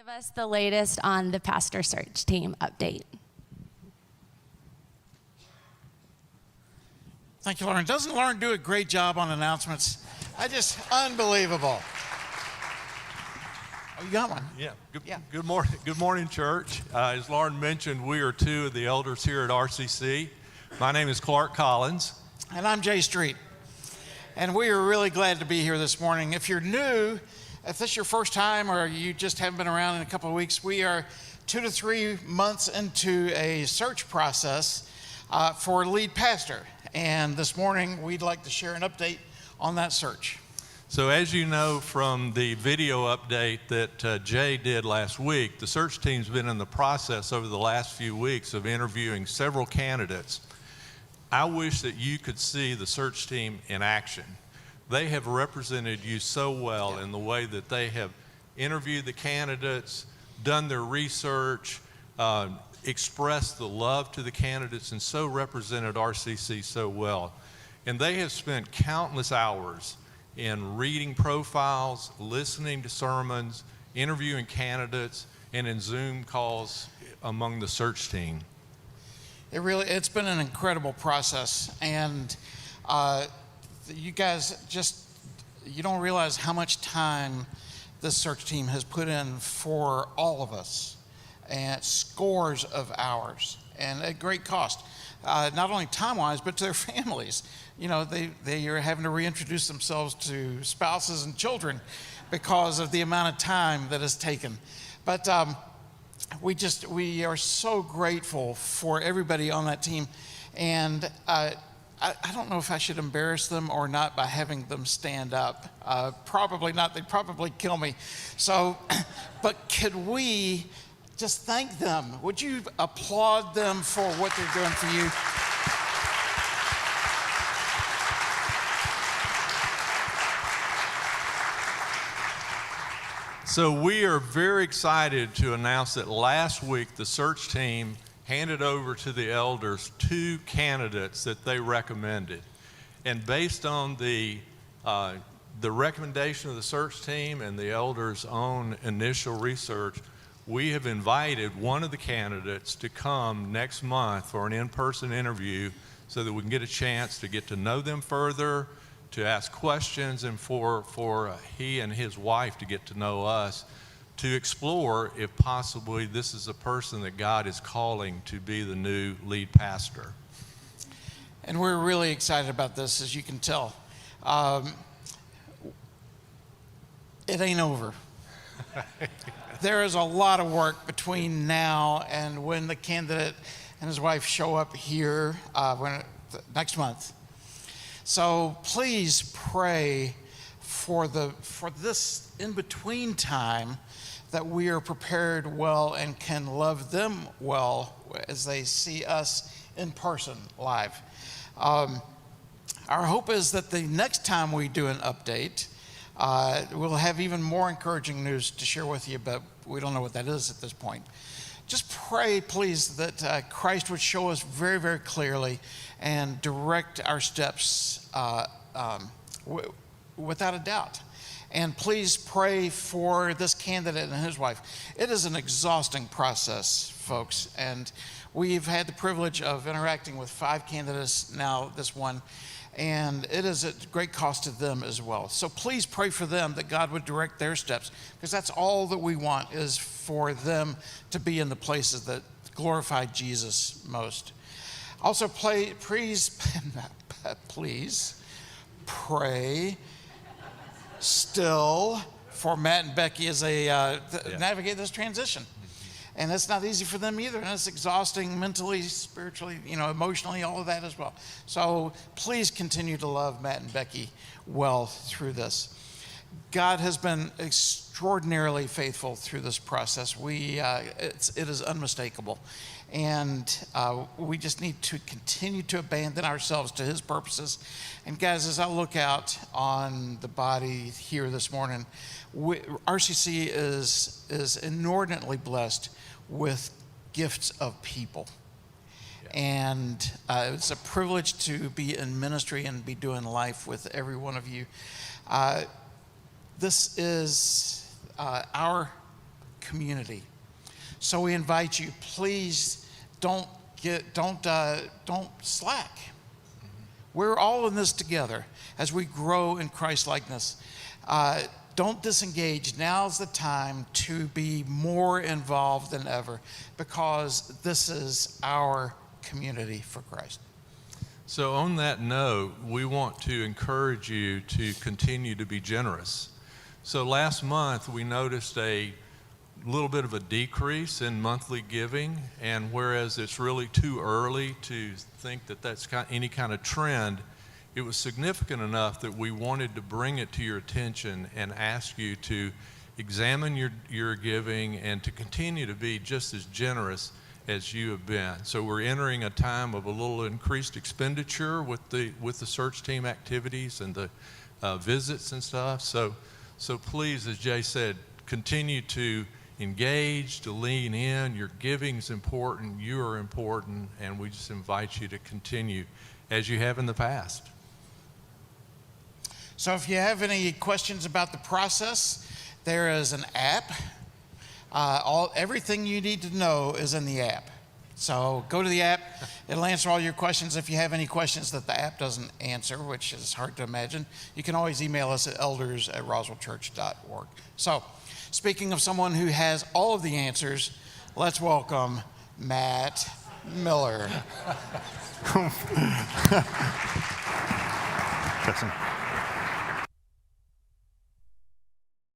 give us the latest on the pastor search team update. Thank you, Lauren. Doesn't Lauren do a great job on announcements? Unbelievable. Oh, you got one? Yeah. Good morning. Good morning, church. As Lauren mentioned, we are two of the elders here at RCC. My name is Clark Collins. And I'm Jay Street. And we are really glad to be here this morning. If you're new, if this is your first time or you just haven't been around in a couple of weeks, we are 2 to 3 months into a search process for a lead pastor. And this morning, we'd like to share an update on that search. So as you know from the video update that Jay did last week, the search team's been in the process over the last few weeks of interviewing several candidates. I wish that you could see the search team in action. They have represented you so well in the way that they have interviewed the candidates, done their research, expressed the love to the candidates, and so represented RCC so well. And they have spent countless hours in reading profiles, listening to sermons, interviewing candidates, and in Zoom calls among the search team. It's been an incredible process, and you guys you don't realize how much time this search team has put in for all of us, and scores of hours, and at great cost, not only time-wise, but to their families. You know, they are having to reintroduce themselves to spouses and children because of the amount of time that is taken. But we are so grateful for everybody on that team, and I don't know if I should embarrass them or not by having them stand up. Probably not. They'd probably kill me. So, but could we just thank them? Would you applaud them for what they're doing for you? So we are very excited to announce that last week the search team handed over to the elders 2 candidates that they recommended. And based on the recommendation of the search team and the elders' own initial research, we have invited one of the candidates to come next month for an in-person interview so that we can get a chance to get to know them further, to ask questions, and for he and his wife to get to know us, to explore if possibly this is a person that God is calling to be the new lead pastor. And we're really excited about this, as you can tell. It ain't over. There is a lot of work between now and when the candidate and his wife show up here next month. So please pray for this in-between time that we are prepared well and can love them well as they see us in person live. Our hope is that the next time we do an update, we'll have even more encouraging news to share with you, but we don't know what that is at this point. Just pray, please, that Christ would show us very, very clearly and direct our steps without a doubt. And please pray for this candidate and his wife. It is an exhausting process, folks, and we've had the privilege of interacting with 5 candidates now, this one, and it is at great cost to them as well. So please pray for them that God would direct their steps, because that's all that we want, is for them to be in the places that glorify Jesus most. Also, please pray still for Matt and Becky as they navigate this transition. And it's not easy for them either, and it's exhausting mentally, spiritually, emotionally, all of that as well. So please continue to love Matt and Becky well through this. God has been extraordinarily faithful through this process. It is unmistakable. And we just need to continue to abandon ourselves to his purposes. And guys, as I look out on the body here this morning, RCC is inordinately blessed with gifts of people. And it's a privilege to be in ministry and be doing life with every one of you. This is our community. So we invite you, please don't slack. We're all in this together as we grow in Christ-likeness. Don't disengage. Now's the time to be more involved than ever, because this is our community for Christ. So on that note, we want to encourage you to continue to be generous. So last month, we noticed a little bit of a decrease in monthly giving, and whereas it's really too early to think that that's any kind of trend, it was significant enough that we wanted to bring it to your attention and ask you to examine your giving and to continue to be just as generous as you have been. So we're entering a time of a little increased expenditure with the search team activities and the visits and stuff. So please, as Jay said, continue to engage, to lean in. Your giving's important, you are important, and we just invite you to continue as you have in the past. So if you have any questions about the process, there is an app. Everything you need to know is in the app. So go to the app. It'll answer all your questions. If you have any questions that the app doesn't answer, which is hard to imagine, you can always email us at elders@roswellchurch.org. So speaking of someone who has all of the answers, let's welcome Matt Miller. Listen.